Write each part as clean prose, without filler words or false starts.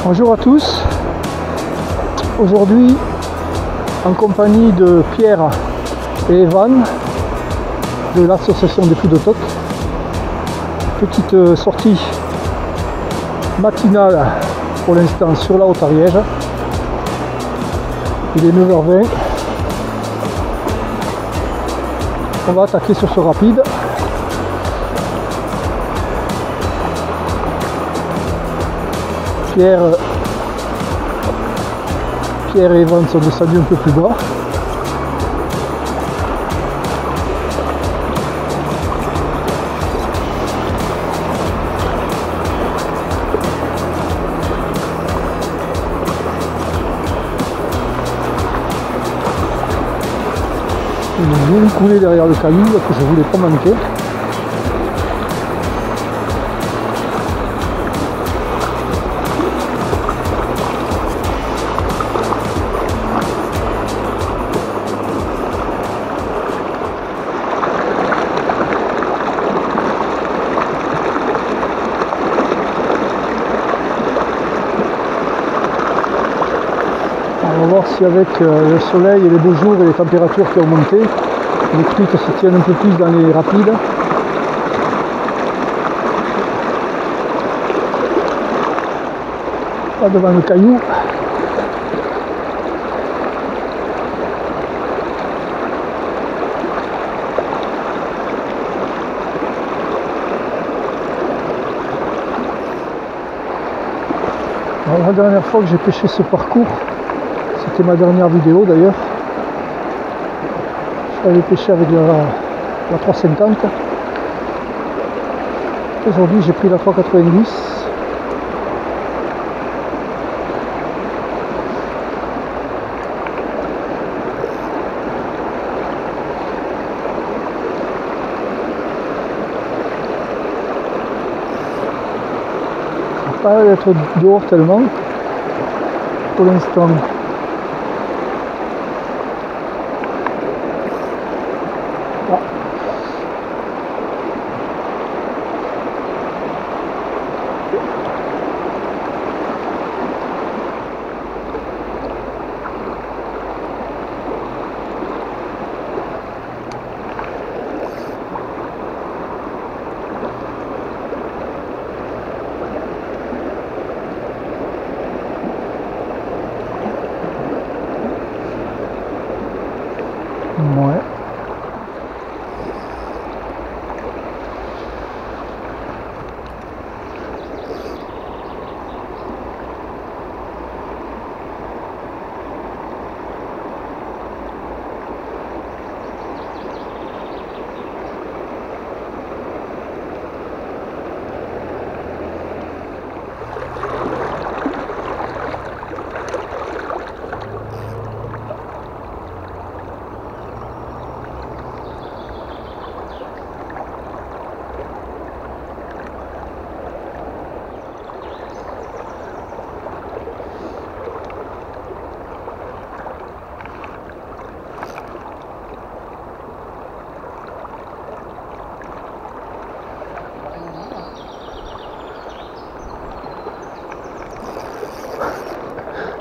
Bonjour à tous. Aujourd'hui, en compagnie de Pierre et Evan de l'association des Fous de Toc, petite sortie matinale pour l'instant sur la Haute-Ariège. Il est 9h20. On va attaquer sur ce rapide. Pierre et Evan sont descendus un peu plus bas. Ils ont bien coulé derrière le caillou que je ne voulais pas manquer. On va voir si avec le soleil et les beaux jours et les températures qui ont monté, les trucs se tiennent un peu plus dans les rapides. Pas devant le caillou. Alors, la dernière fois que j'ai pêché ce parcours, c'était ma dernière vidéo d'ailleurs. J'avais pêché avec la 350. Aujourd'hui j'ai pris la 390. Ça va pas être dehors tellement pour l'instant. Ouais.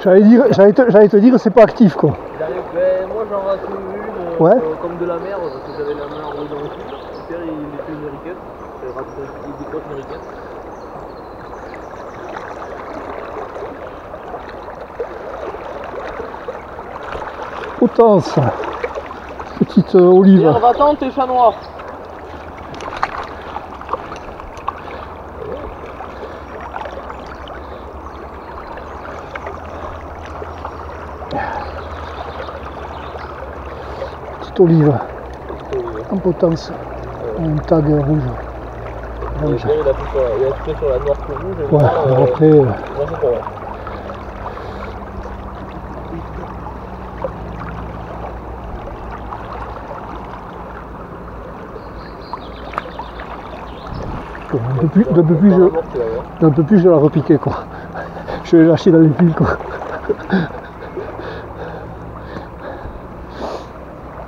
J'allais te dire c'est pas actif quoi. Ben, moi j'en rate une Ouais. Comme de la mer, parce que j'avais la mer enroulée dans le cul. Super, il était une riquette, il décote une riquette. Potence, petite olive. Pierre, va-t'en tes chats noirs. Petite olive en potence, un tag rouge. Il a fait sur la noire que rouge. Et ouais, alors après. Moi c'est pour moi. Un peu plus je la repiquer quoi. Je vais lâcher dans les fils quoi.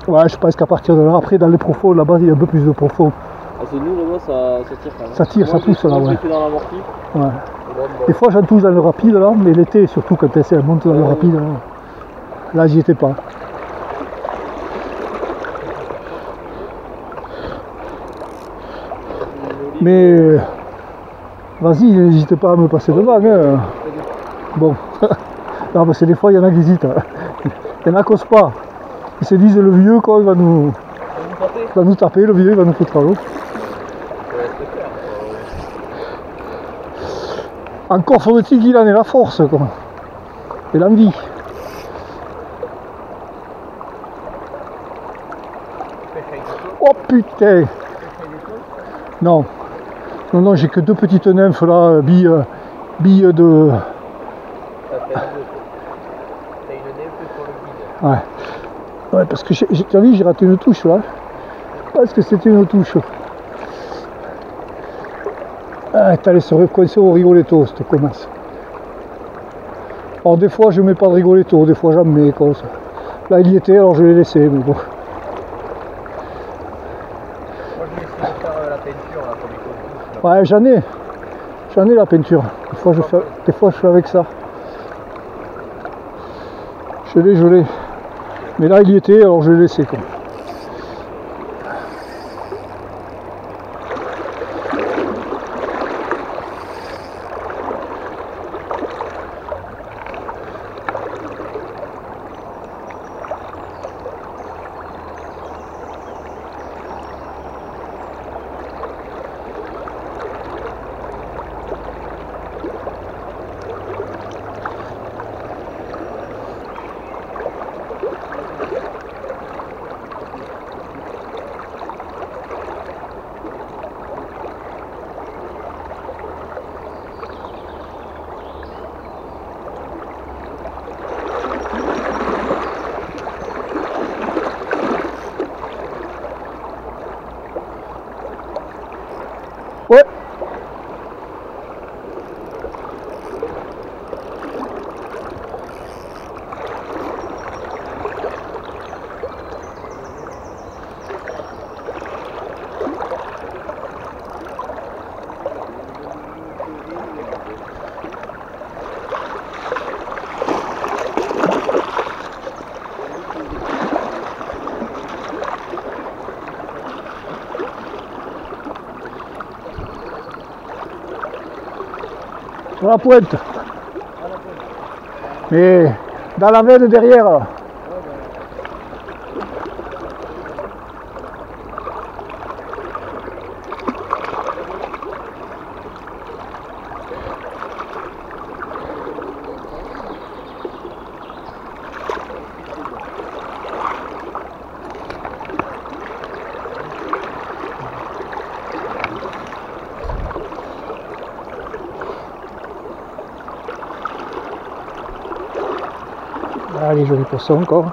Ouais, je pense qu'à partir de là, après dans les profonds, là-bas il y a un peu plus de profond. Ah, c'est nous là-bas, ça tire quand même. Ça tire, ça pousse là, ouais. Fait dans l'amorti. Ouais. Et Des fois j'en touche dans le rapide là, mais l'été surtout quand elle monte dans le rapide, là j'y étais pas. Mais vas-y, n'hésitez pas à me passer devant. Hein. Bon, non, parce que des fois il y en a qui hésitent. Hein. Il y en a qui n'osent pas. Ils se disent le vieux quoi, il va nous taper, le vieux il va nous foutre à l'eau. Encore faut-il qu'il en ait la force quoi. Et l'envie. Oh putain. Non. Non, non, j'ai que deux petites nymphes là, billes de... Ouais. Ouais, parce que t'as vu, j'ai raté une touche là. Parce que c'était une touche. Ah, t'allais se recoincer au rigoletto, cette commence. Alors des fois je mets pas de rigoletto, des fois j'en mets comme ça. Là il y était, alors je l'ai laissé, mais bon. Moi je vais essayer de faire la peinture là, comme il faut. Ouais, j'en ai la peinture. Des fois je fais avec ça. Je l'ai. Mais là il y était, alors je l'ai laissé quoi. Ouais. Sur la pointe. Mais dans la veine derrière. Là. Ah, les jolis poissons encore.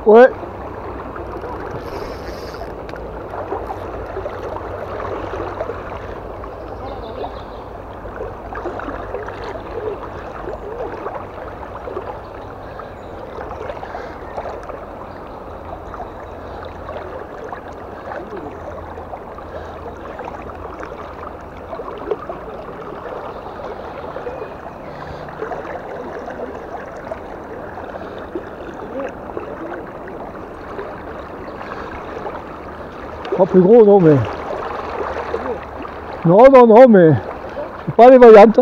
Ouais. Pas plus gros, non, mais... Non, non, non, mais... C'est pas les vaillantes.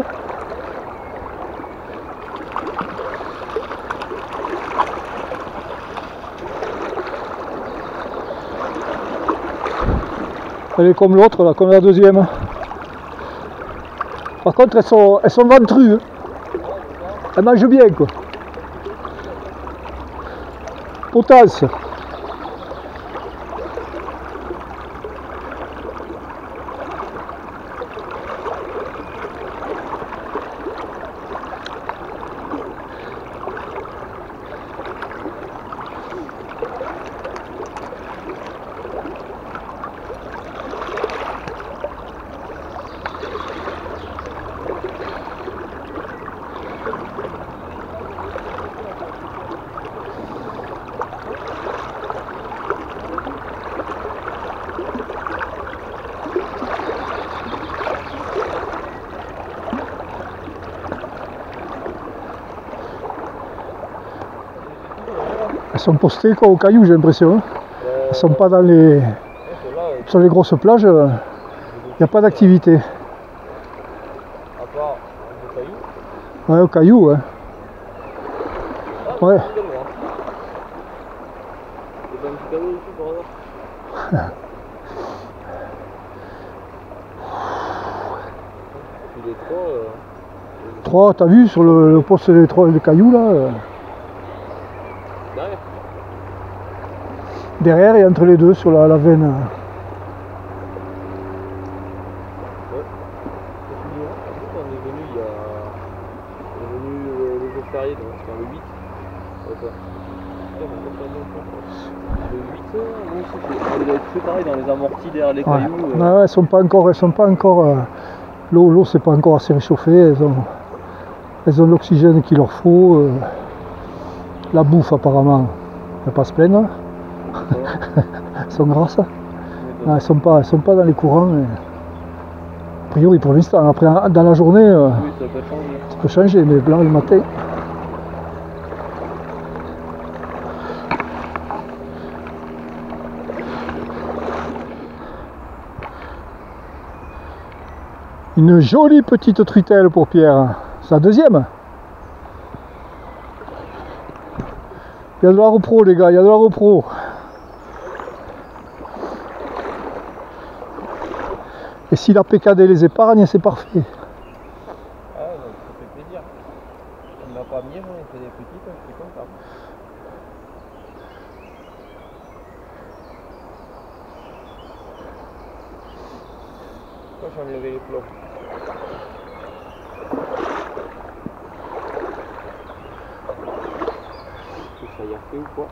Elle est comme l'autre, là, comme la deuxième. Par contre, elles sont ventrues. Hein. Elles mangent bien, quoi. Potence. Elles sont postées quoi, aux cailloux, j'ai l'impression. Elles sont pas dans les... Sur les grosses plages, il n'y a pas d'activité. À part aux cailloux. Ouais, aux cailloux, ouais. Ouais. C'est pas un petit cadeau ici par hasard. Puis les trois... 3, t'as vu sur le poste des 3 des cailloux là Derrière. Derrière et entre les deux sur la veine. Ouais. On est venu il y a... On est venu le jour férié, donc c'était le 8. Ouais, le 8, on avait fait pareil dans les amortis derrière les Ouais. cailloux. Ouais, elles sont pas encore l'eau c'est pas encore assez réchauffée, elles ont l'oxygène qu'il leur faut, la bouffe apparemment, il n'y a pas à se plaindre. Elles sont grasses. Non, elles sont pas dans les courants. Mais... A priori pour l'instant, après dans la journée, Oui, ça peut changer, mais blanc le matin. Une jolie petite truitelle pour Pierre. C'est la deuxième. Il y a de la repro les gars, il y a de la repro. Et si la PKD les épargne, c'est parfait. Ah, donc ça fait plaisir. On n'a pas mis, on fait des petites, c'est comme ça. Pourquoi j'ai enlevé les plombs? Ça y a fait ou quoi?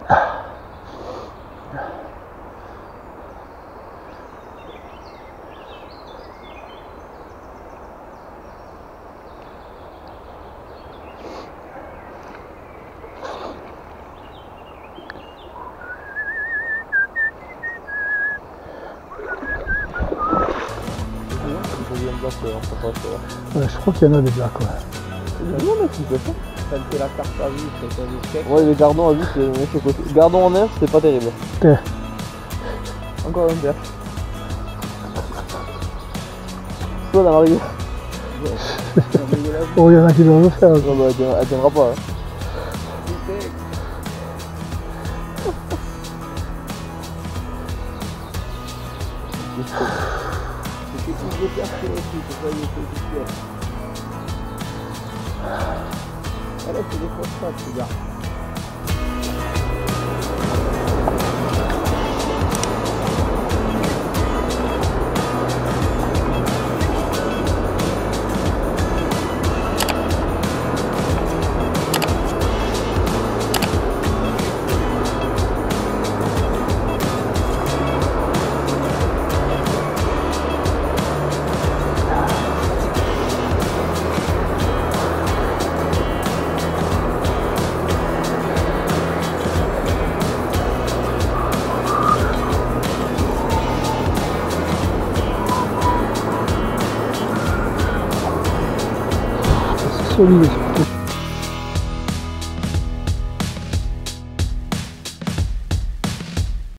Ouais, je crois qu'il y en a des blagues. Ouais. Il y en a qui fait ça. Quand c'est la carte à vue, c'est un échec. Ouais, les gardons à vue, c'est le mec côté. Gardons en air, c'est pas terrible. Okay. Encore un verre. Toi dans la rivière. Oh, il y en a qui doivent le faire. Non, bah, elle tiendra pas. Hein. Voilà, c'est des phosphates, les gars. Solide.